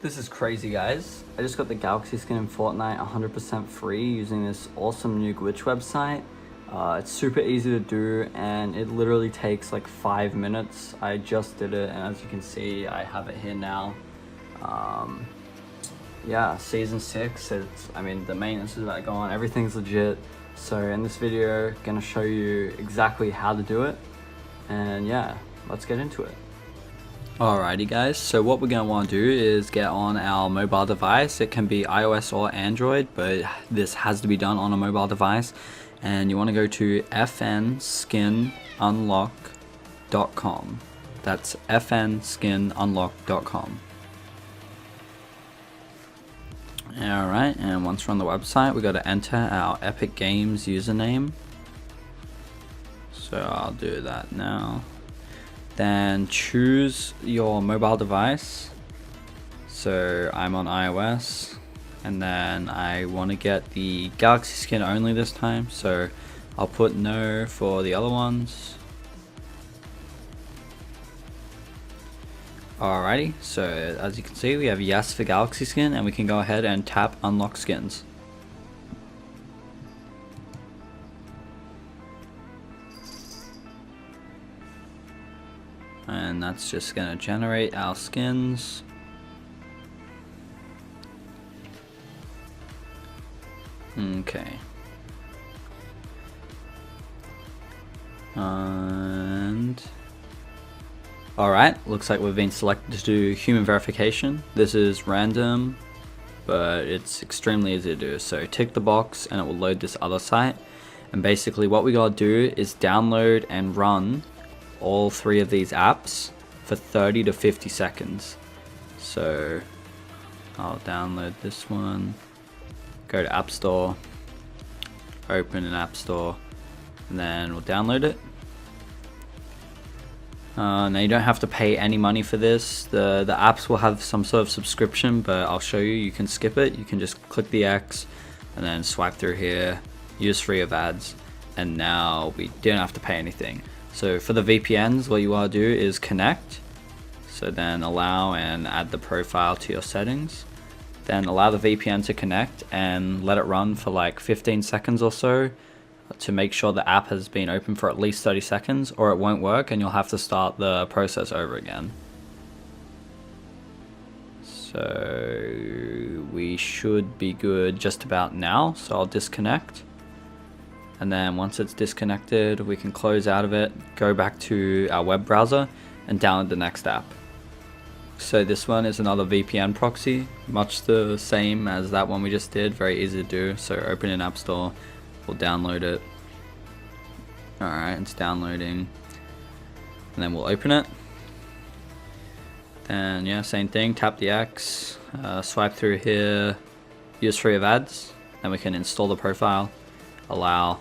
This is crazy, guys. I just got the Galaxy skin in Fortnite 100% free using this awesome new glitch website. It's super easy to do and it literally takes like 5 minutes. I just did it, and as you can see, I have it here now. Yeah, season 6, the maintenance is about to go on, everything's legit. So in this video, gonna show you exactly how to do it, and yeah, let's get into it. Alrighty guys, so what we're going to want to do is get on our mobile device. It can be iOS or Android, but this has to be done on a mobile device. And you want to go to fnskinunlock.com. That's fnskinunlock.com. Alright, and once we're on the website, we got to enter our Epic Games username. So I'll do that now. Then choose your mobile device. So I'm on iOS, and then I want to get the Galaxy skin only this time, so I'll put no for the other ones. Alrighty, so as you can see, we have yes for Galaxy skin, and we can go ahead and tap unlock skins. And that's just going to generate our skins. Okay. And alright, looks like we've been selected to do human verification. This is random, but it's extremely easy to do. So tick the box and it will load this other site. And basically what we gotta do is download and run all 3 of these apps for 30 to 50 seconds. So I'll download this one, go to App Store, open an App Store, and then we'll download it. Now you don't have to pay any money for this. The apps will have some sort of subscription, but I'll show you can skip it. You can just click the X and then swipe through here, use free of ads, and now we don't have to pay anything. So for the VPNs, what you want to do is connect. So then allow and add the profile to your settings. Then allow the VPN to connect and let it run for like 15 seconds or so to make sure the app has been open for at least 30 seconds, or it won't work and you'll have to start the process over again. So we should be good just about now, so I'll disconnect. And then once it's disconnected, we can close out of it, go back to our web browser and download the next app. So this one is another VPN proxy, much the same as that one we just did, very easy to do. So open an App Store, we'll download it. Alright, it's downloading. And then we'll open it. Then yeah, same thing, tap the X, swipe through here, use free of ads. Then we can install the profile, allow,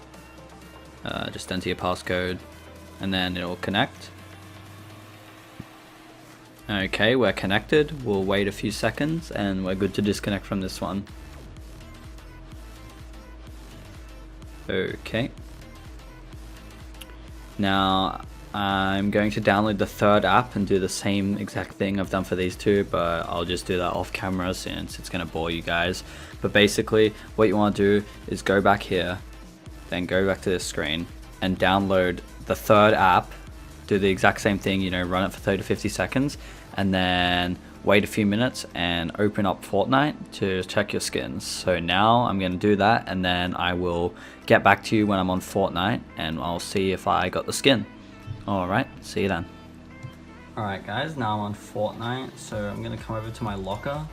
just enter your passcode, and then it will connect. Okay, we're connected. We'll wait a few seconds and we're good to disconnect from this one. Okay. Now I'm going to download the 3rd app and do the same exact thing I've done for these 2, but I'll just do that off camera since it's going to bore you guys. But basically what you want to do is go back here, then go back to this screen and download the 3rd app. Do the exact same thing, you know, run it for 30 to 50 seconds and then wait a few minutes and open up Fortnite to check your skins. So now I'm going to do that, and then I will get back to you when I'm on Fortnite and I'll see if I got the skin. Alright, see you then. Alright guys, now I'm on Fortnite, so I'm going to come over to my locker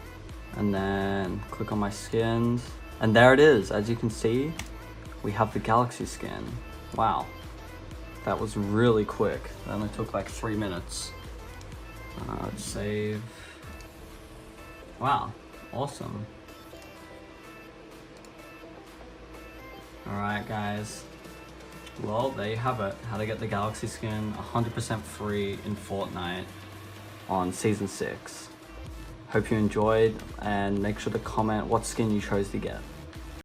and then click on my skins, and there it is. As you can see, we have the Galaxy skin. Wow. That was really quick. That only took like 3 minutes. Let's save. Wow, awesome. Alright guys. Well, there you have it. How to get the Galaxy skin 100% free in Fortnite on Season 6. Hope you enjoyed, and make sure to comment what skin you chose to get.